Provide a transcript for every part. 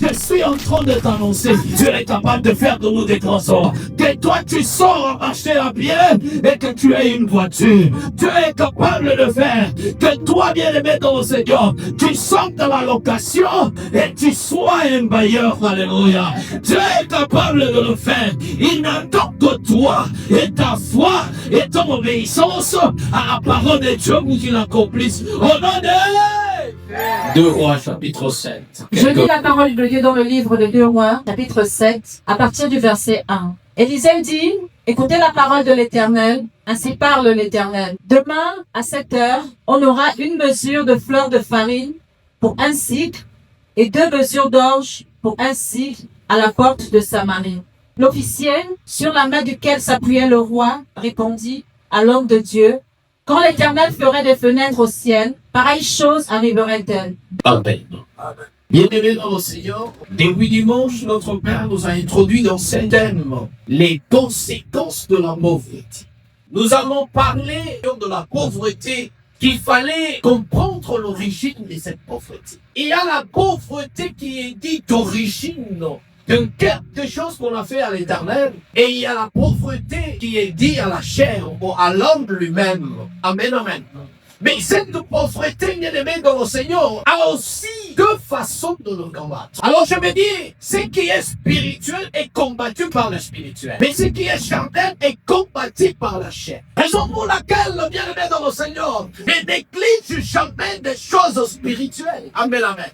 Je suis en train de t'annoncer, Dieu est capable de faire de nous des grands hommes. Que toi tu sors acheter un bien et que tu aies une voiture. Dieu est capable de faire que toi, bien-aimé dans le Seigneur, tu sortes de la location et tu sois un bailleur. Alléluia. Dieu est capable de le faire. Il n'attend que toi et ta foi et ton obéissance à la parole de Dieu pour qu'il l'accomplisse. Au nom de 2 Rois, chapitre 7. Je lis la parole de Dieu dans le livre de 2 Rois, chapitre 7, à partir du verset 1. Élisée dit, écoutez la parole de l'Éternel, ainsi parle l'Éternel. Demain, à 7 heures, on aura une mesure de fleur de farine pour un cycle et 2 mesures d'orge pour un cycle à la porte de Samarie. L'officiel, sur la main duquel s'appuyait le roi, répondit à l'homme de Dieu, quand l'Éternel ferait des fenêtres au ciel, pareille chose arriverait-elle. Amen. Bien-aimés dans le Seigneur, depuis dimanche, notre Père nous a introduit dans ce thème, les conséquences de la pauvreté. Nous allons parler de la pauvreté, qu'il fallait comprendre l'origine de cette pauvreté. Il y a la pauvreté qui est dite d'origine de quelque chose qu'on a fait à l'Éternel, et il y a la pauvreté qui est dite à la chair, ou à l'homme lui-même. Amen, amen. Mais cette pauvreté, bien-aimé dans le Seigneur, a aussi 2 façons de le combattre. Alors je me dis, ce qui est spirituel est combattu par le spirituel. Mais ce qui est charnel est combattu par la chair. Raison pour laquelle le bien-aimé dans le Seigneur est néglige jamais des choses spirituelles. Amen, amen.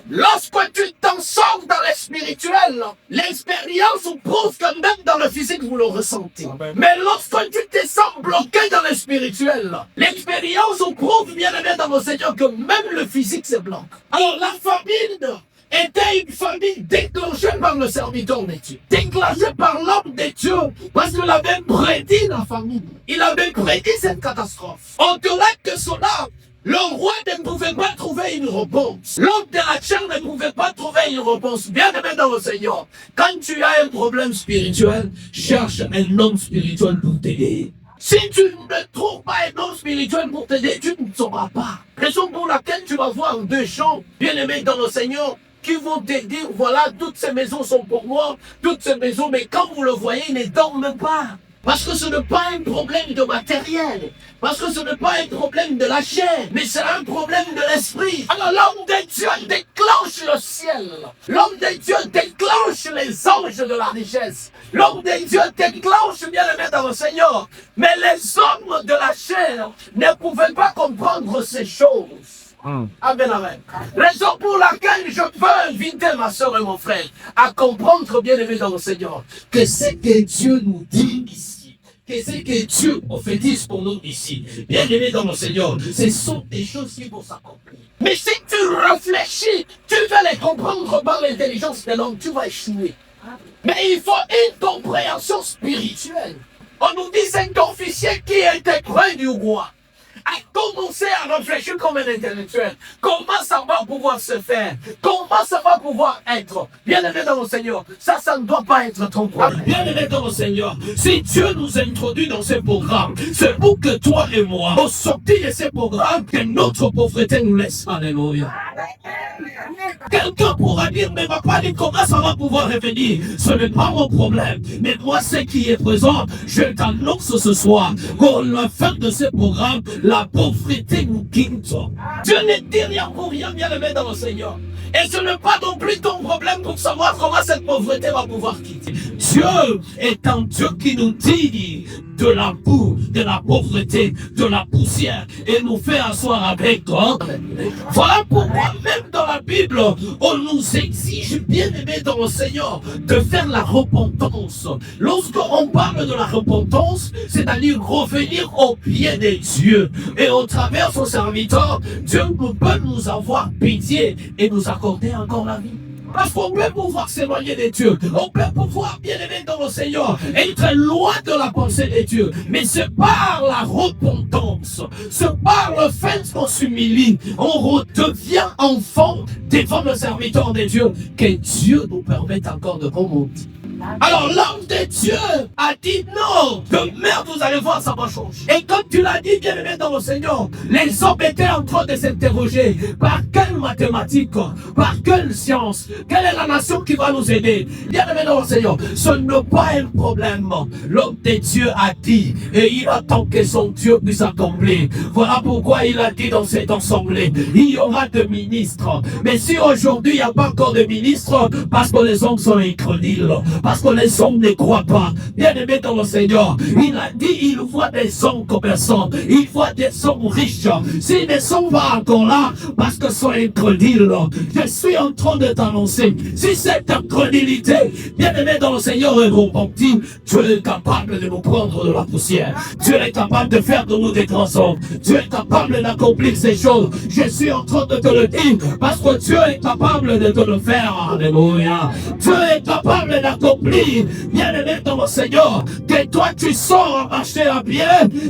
Lorsque tu t'en sors dans le spirituel, l'expérience prouve que même dans le physique, vous le ressentez. Mais lorsque tu te sens bloqué dans le spirituel, l'expérience prouve, bien-aimé dans le Seigneur, que même le physique se bloque. Alors la famine était une famille déclenchée par le serviteur de Dieu, déclenchée par l'homme de Dieu, parce qu'il avait prédit la famine. Il avait prédit cette catastrophe. Au-delà de cela, le roi ne pouvait pas trouver une réponse. L'homme de la chair ne pouvait pas trouver une réponse. Bien-aimé dans le Seigneur, quand tu as un problème spirituel, cherche un homme spirituel pour t'aider. Si tu ne trouves pas un homme spirituel pour t'aider, tu ne sauras pas. Raison pour laquelle tu vas voir 2 gens, bien-aimés dans le Seigneur, qui vont te dire, voilà, toutes ces maisons sont pour moi, toutes ces maisons, mais quand vous le voyez, ils ne dorment pas. Parce que ce n'est pas un problème de matériel. Parce que ce n'est pas un problème de la chair. Mais c'est un problème de l'esprit. Alors l'homme de Dieu déclenche le ciel. L'homme de Dieu déclenche les anges de la richesse. L'homme de Dieu déclenche bien le dans le Seigneur. Mais les hommes de la chair ne pouvaient pas comprendre ces choses. Amen, amen. Raison pour laquelle je peux inviter ma soeur et mon frère à comprendre, bien aimé dans le Seigneur, que ce que Dieu nous dit ici, que ce que Dieu prophétise pour nous ici, bien aimé dans le Seigneur, ce sont des choses qui vont s'accomplir. Mais si tu réfléchis, tu vas les comprendre par l'intelligence de l'homme, tu vas échouer. Mais il faut une compréhension spirituelle. On nous dit c'est un officier qui était près du roi, a commencé à réfléchir comme un intellectuel. Comment ça va pouvoir se faire? Comment ça va pouvoir être? Bien-aimé dans le Seigneur, ça ne doit pas être ton problème. Bien-aimé dans le Seigneur, si Dieu nous introduit dans ce programme, c'est pour que toi et moi, au sortir de ce programme, que notre pauvreté nous laisse. Alléluia. Quelqu'un pourra dire, mais papa, comment ça va pouvoir revenir? Ce n'est pas mon problème. Mais moi, ce qui est présent, je t'annonce ce soir, qu'à la fin de ce programme, la pauvreté nous quitte. Dieu ne dit rien pour rien, bien aimé dans le Seigneur. Et ce n'est pas non plus ton problème pour savoir comment cette pauvreté va pouvoir quitter. Dieu est un Dieu qui nous dit de la boue, de la pauvreté, de la poussière, et nous fait asseoir avec toi. Voilà pourquoi même dans la Bible, on nous exige, bien aimé dans le Seigneur, de faire la repentance. Lorsqu'on parle de la repentance, c'est-à-dire revenir au pied de Dieu. Et au travers de son serviteur, Dieu peut nous avoir pitié et nous accorder encore la vie. Parce qu'on peut pouvoir s'éloigner de Dieu. On peut pouvoir, bien aimé dans le Seigneur, être loin de la pensée de Dieu. Mais c'est par la repentance, c'est par le fait qu'on s'humilie, on redevient enfant devant le serviteur de Dieu, que Dieu nous permette encore de remonter. Alors l'homme de Dieu a dit non, demain vous allez voir, ça va changer. Et comme tu l'as dit, bien aimé dans le Seigneur, les hommes étaient en train de s'interroger par quelle mathématique, par quelle science, quelle est la nation qui va nous aider. Bien aimé dans le Seigneur, ce n'est pas un problème. L'homme de Dieu a dit, et il attend que son Dieu puisse accomplir. Voilà pourquoi il a dit dans cette assemblée, il y aura de ministres. Mais si aujourd'hui il n'y a pas encore de ministres, parce que les hommes sont incrédules, parce que les hommes ne croient pas. Bien aimé dans le Seigneur, il a dit, il voit des hommes commerçants, il voit des hommes riches. S'ils ne sont pas encore là, parce que sont incrédules, je suis en train de t'annoncer, si cette incrédulité, bien aimé dans le Seigneur, est repentie, tu es capable de nous prendre de la poussière. Tu es capable de faire de nous des grands hommes. Tu es capable d'accomplir ces choses. Je suis en train de te le dire, parce que Dieu est capable de te le faire. Alléluia. Dieu est capable d'accomplir, bien aimé dans le Seigneur, que toi tu sors à marcher à pied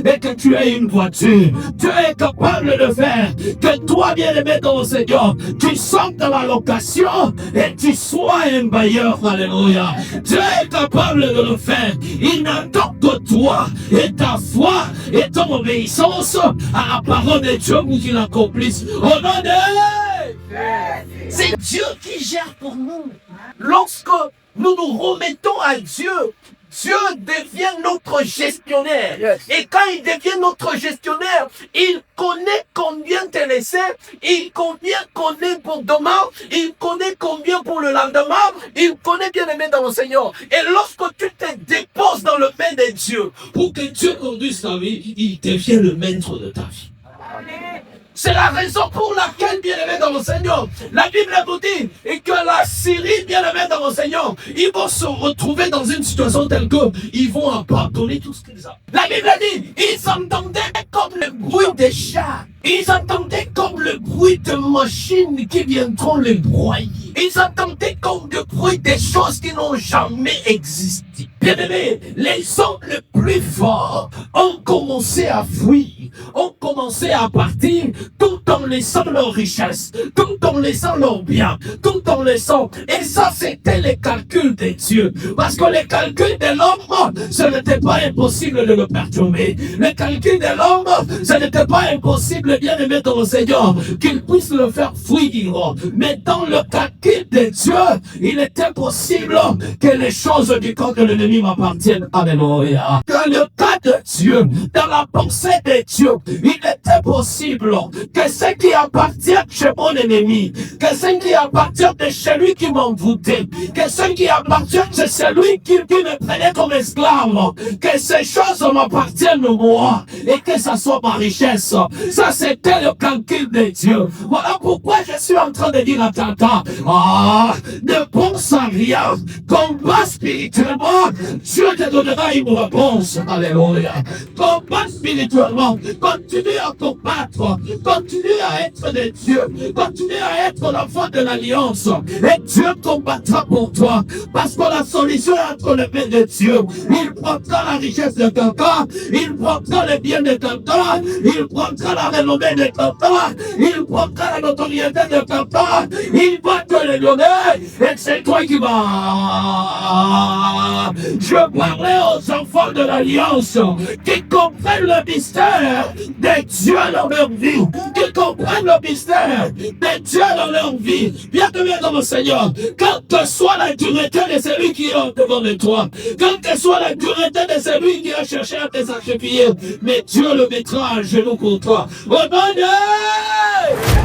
et que tu aies une voiture. Dieu est capable de faire que toi, bien aimé dans le Seigneur, tu sortes dans la location et tu sois un bailleur. Alléluia. Dieu est capable de le faire. Il n'attend que toi et ta foi et ton obéissance à la parole de Dieu pour qu'il l'accomplisse. Au nom de... C'est Dieu qui gère pour nous. Lorsque nous nous remettons à Dieu, Dieu devient notre gestionnaire. Yes. Et quand il devient notre gestionnaire, il connaît combien te laisser, il combien connaît pour demain, il connaît combien pour le lendemain, il connaît bien aimé dans le Seigneur. Et lorsque tu te déposes dans le main de Dieu, pour que Dieu conduise ta vie, il devient le maître de ta vie. C'est la raison pour laquelle, bien aimé dans le Seigneur, la Bible nous dit et que la Syrie, bien aimé dans le Seigneur, ils vont se retrouver dans une situation telle que ils vont abandonner tout ce qu'ils ont. La Bible dit, ils entendaient comme le bruit des chats. Ils entendaient comme le bruit de machines qui viendront les broyer. Ils entendaient comme le bruit des choses qui n'ont jamais existé. Bien aimé, les hommes les plus forts ont commencé à fuir, ont commencé à partir, tout en laissant leur richesse, tout en laissant leur bien, tout en laissant. Et ça, c'était les calculs de Dieu. Parce que les calculs de l'homme, ce n'était pas impossible de le perturber. Les calculs de l'homme, ce n'était pas impossible, bien aimé dans le Seigneur, qu'il puisse le faire fuir. Mais dans le calcul de Dieu, il était possible que les choses du camp de l'ennemi m'appartiennent. Alléluia. Dans le cas de Dieu, dans la pensée de Dieu, il était possible que ce qui appartient chez mon ennemi, que ce qui appartient de chez lui qui m'envoûtait, que ce qui appartient de celui qui me prenait comme esclave, que ces choses m'appartiennent moi et que ça soit ma richesse. Ça, c'était le calcul de Dieu. Voilà pourquoi je suis en train de dire à Tata, ne pense à rien, combat spirituellement, Dieu te donnera une réponse. Alléluia. Combat spirituellement, continue à combattre, continue à être de Dieu, continue à être l'enfant de l'alliance, et Dieu combattra pour toi, parce que la solution est entre les mains de Dieu. Il prendra la richesse de quelqu'un, il prendra le bien de quelqu'un, il prendra la renommée de quelqu'un, il prendra la notoriété de quelqu'un, il va te le donner, et c'est toi qui vas. Je parlais aux enfants de l'Alliance qui comprennent le mystère de Dieu dans leur vie, qui comprennent le mystère de Dieu dans leur vie. Bien-aimé dans le Seigneur, quelle que soit la dureté de celui qui est devant de toi, quelle que soit la dureté de celui qui a cherché à te sacrifier, mais Dieu le mettra à genoux pour toi. Au nom de